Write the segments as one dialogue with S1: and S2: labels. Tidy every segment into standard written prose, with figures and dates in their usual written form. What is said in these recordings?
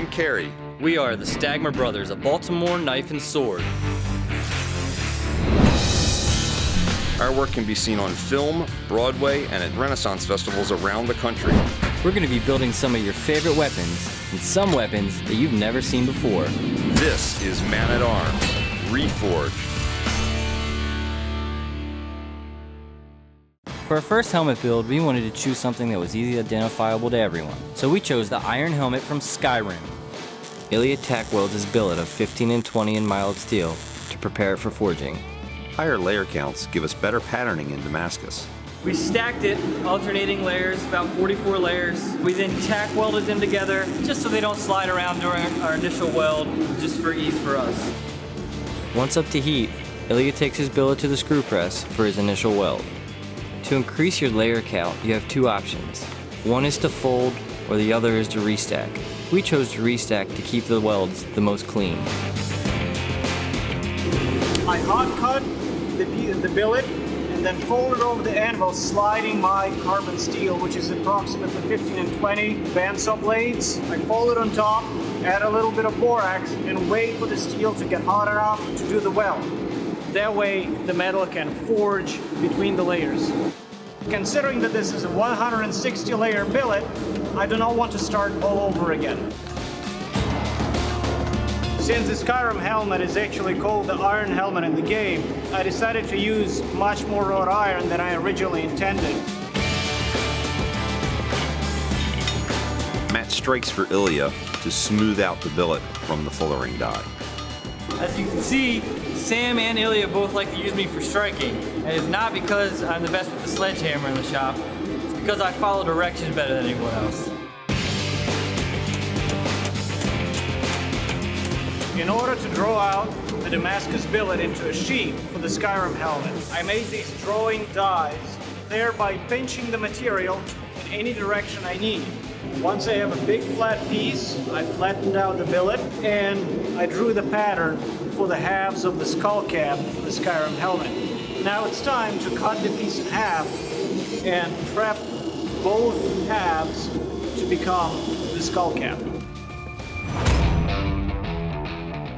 S1: I'm Kerry.
S2: We are the Stagmer brothers of Baltimore Knife and Sword.
S1: Our work can be seen on film, Broadway, and at Renaissance festivals around the country.
S2: We're going to be building some of your favorite weapons, and some weapons that you've never seen before.
S1: This is Man at Arms, Reforged.
S2: For our first helmet build, we wanted to choose something that was easily identifiable to everyone. So we chose the Iron Helmet from Skyrim. Ilya tack welds his billet of 15 and 20 in mild steel to prepare it for forging.
S1: Higher layer counts give us better patterning in Damascus.
S2: We stacked it, alternating layers, about 44 layers. We then tack welded them together, just so they don't slide around during our initial weld, just for ease for us. Once up to heat, Ilya takes his billet to the screw press for his initial weld. To increase your layer count, you have two options. One is to fold, or the other is to restack. We chose to restack to keep the welds the most clean.
S3: I hot cut the billet and then folded over the anvil, sliding my carbon steel, which is approximately 15 and 20 bandsaw blades. I fold it on top, add a little bit of borax, and wait for the steel to get hot enough to do the weld. That way the metal can forge between the layers. Considering that this is a 160 layer billet, I do not want to start all over again. Since the Skyrim helmet is actually called the Iron Helmet in the game, I decided to use much more wrought iron than I originally intended.
S1: Matt strikes for Ilya to smooth out the billet from the fullering die.
S2: As you can see, Sam and Ilya both like to use me for striking. And it's not because I'm the best with the sledgehammer in the shop, it's because I follow directions better than anyone else.
S3: In order to draw out the Damascus billet into a sheet for the Skyrim helmet, I made these drawing dies, thereby pinching the material in any direction I need. Once I have a big flat piece, I flattened out the billet and I drew the pattern for the halves of the skull cap for the Skyrim helmet. Now it's time to cut the piece in half and prep both halves to become the skull cap.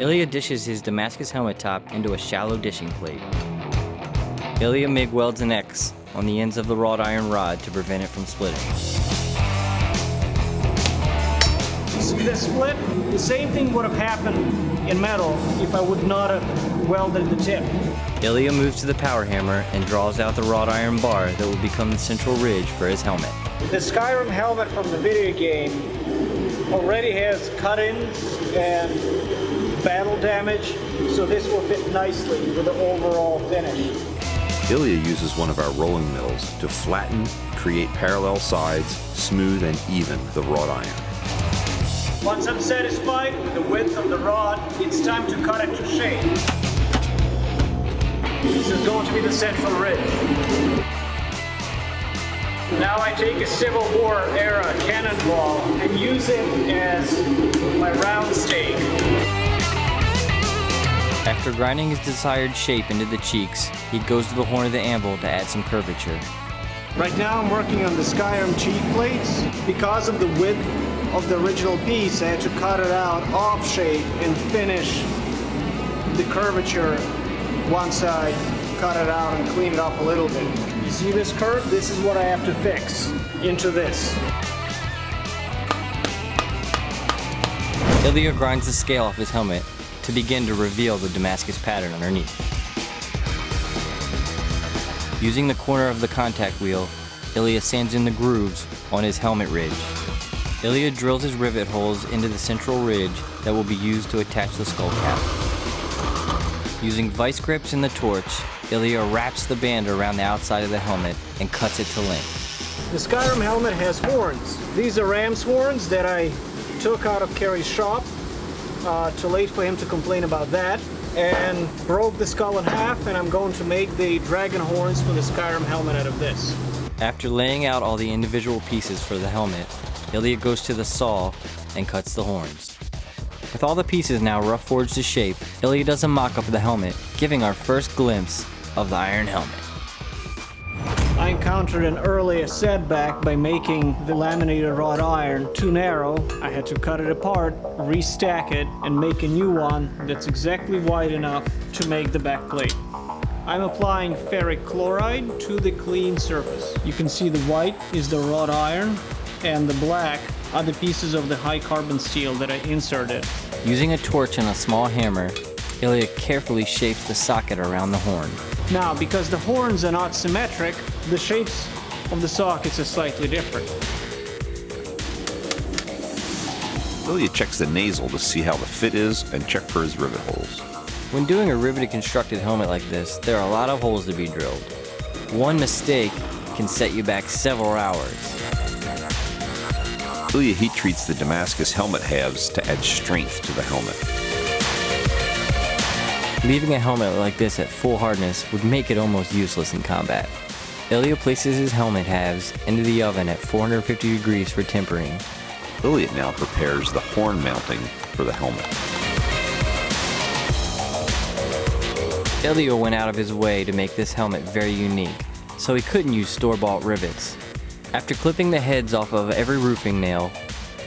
S2: Ilya dishes his Damascus helmet top into a shallow dishing plate. Ilya MIG welds an X on the ends of the wrought iron rod to prevent it from splitting.
S3: See the split? The same thing would have happened in metal if I would not have welded the tip.
S2: Ilya moves to the power hammer and draws out the wrought iron bar that will become the central ridge for his helmet.
S3: The Skyrim helmet from the video game already has cut-ins and battle damage, so this will fit nicely with the overall finish.
S1: Ilya uses one of our rolling mills to flatten, create parallel sides, smooth and even the wrought iron.
S3: Once I'm satisfied with the width of the rod, it's time to cut it to shape. This is going to be the central ridge. Now I take a Civil War era cannonball and use it as my round stake.
S2: After grinding his desired shape into the cheeks, he goes to the horn of the anvil to add some curvature.
S3: Right now I'm working on the Skyrim cheek plates. Because of the width of the original piece, I had to cut it out off shape and finish the curvature once I cut it out and clean it up a little bit. You see this curve? This is what I have to fix into this.
S2: Ilya grinds the scale off his helmet to begin to reveal the Damascus pattern underneath. Using the corner of the contact wheel, Ilya sands in the grooves on his helmet ridge. Ilya drills his rivet holes into the central ridge that will be used to attach the skull cap. Using vice grips and the torch, Ilya wraps the band around the outside of the helmet and cuts it to length.
S3: The Skyrim helmet has horns. These are ram's horns that I took out of Kerry's shop. Too late for him to complain about that, and broke the skull in half, and I'm going to make the dragon horns for the Skyrim helmet out of this.
S2: After laying out all the individual pieces for the helmet, Ilya goes to the saw and cuts the horns. With all the pieces now rough forged to shape, Ilya does a mock-up of the helmet, giving our first glimpse of the Iron Helmet.
S3: I encountered an earlier setback by making the laminated wrought iron too narrow. I had to cut it apart, restack it, and make a new one that's exactly wide enough to make the back plate. I'm applying ferric chloride to the clean surface. You can see the white is the wrought iron, and the black are the pieces of the high carbon steel that I inserted.
S2: Using a torch and a small hammer, Ilya carefully shapes the socket around the horn.
S3: Now, because the horns are not symmetric, the shapes of the sockets are slightly different.
S1: Ilya checks the nasal to see how the fit is and check for his rivet holes.
S2: When doing a riveted constructed helmet like this, there are a lot of holes to be drilled. One mistake can set you back several hours.
S1: Ilya heat treats the Damascus helmet halves to add strength to the helmet.
S2: Leaving a helmet like this at full hardness would make it almost useless in combat. Ilya places his helmet halves into the oven at 450 degrees for tempering.
S1: Ilya now prepares the horn mounting for the helmet.
S2: Ilya went out of his way to make this helmet very unique, so he couldn't use store-bought rivets. After clipping the heads off of every roofing nail,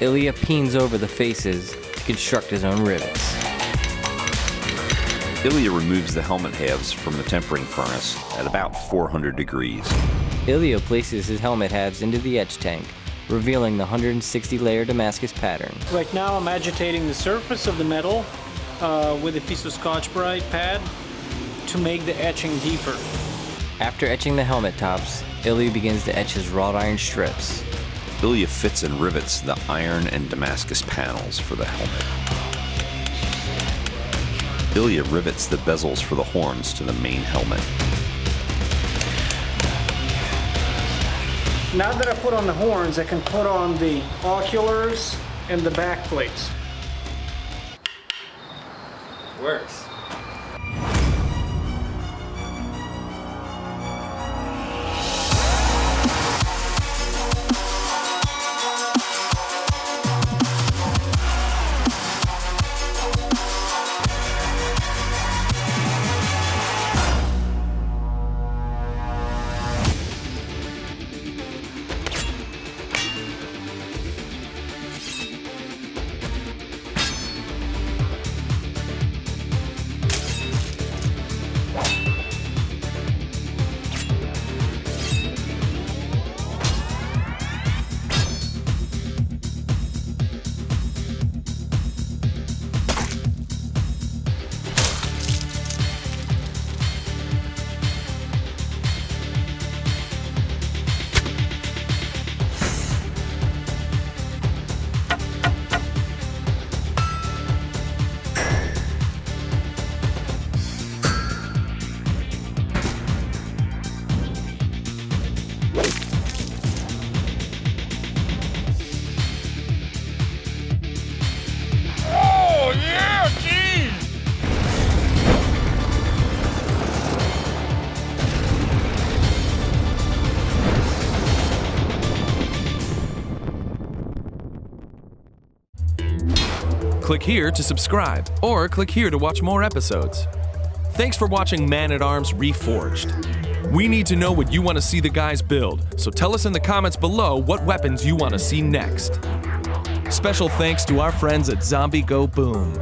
S2: Ilya peens over the faces to construct his own rivets.
S1: Ilya removes the helmet halves from the tempering furnace at about 400 degrees.
S2: Ilya places his helmet halves into the etch tank, revealing the 160-layer Damascus pattern.
S3: Right now I'm agitating the surface of the metal with a piece of Scotch-Brite pad to make the etching deeper.
S2: After etching the helmet tops, Ilya begins to etch his wrought iron strips.
S1: Ilya fits and rivets the iron and Damascus panels for the helmet. Ilya rivets the bezels for the horns to the main helmet.
S3: Now that I put on the horns, I can put on the oculars and the back plates.
S2: Works.
S4: Click here to subscribe, or click here to watch more episodes. Thanks for watching Man-at-Arms Reforged. We need to know what you want to see the guys build, so tell us in the comments below what weapons you want to see next. Special thanks to our friends at Zombie Go Boom.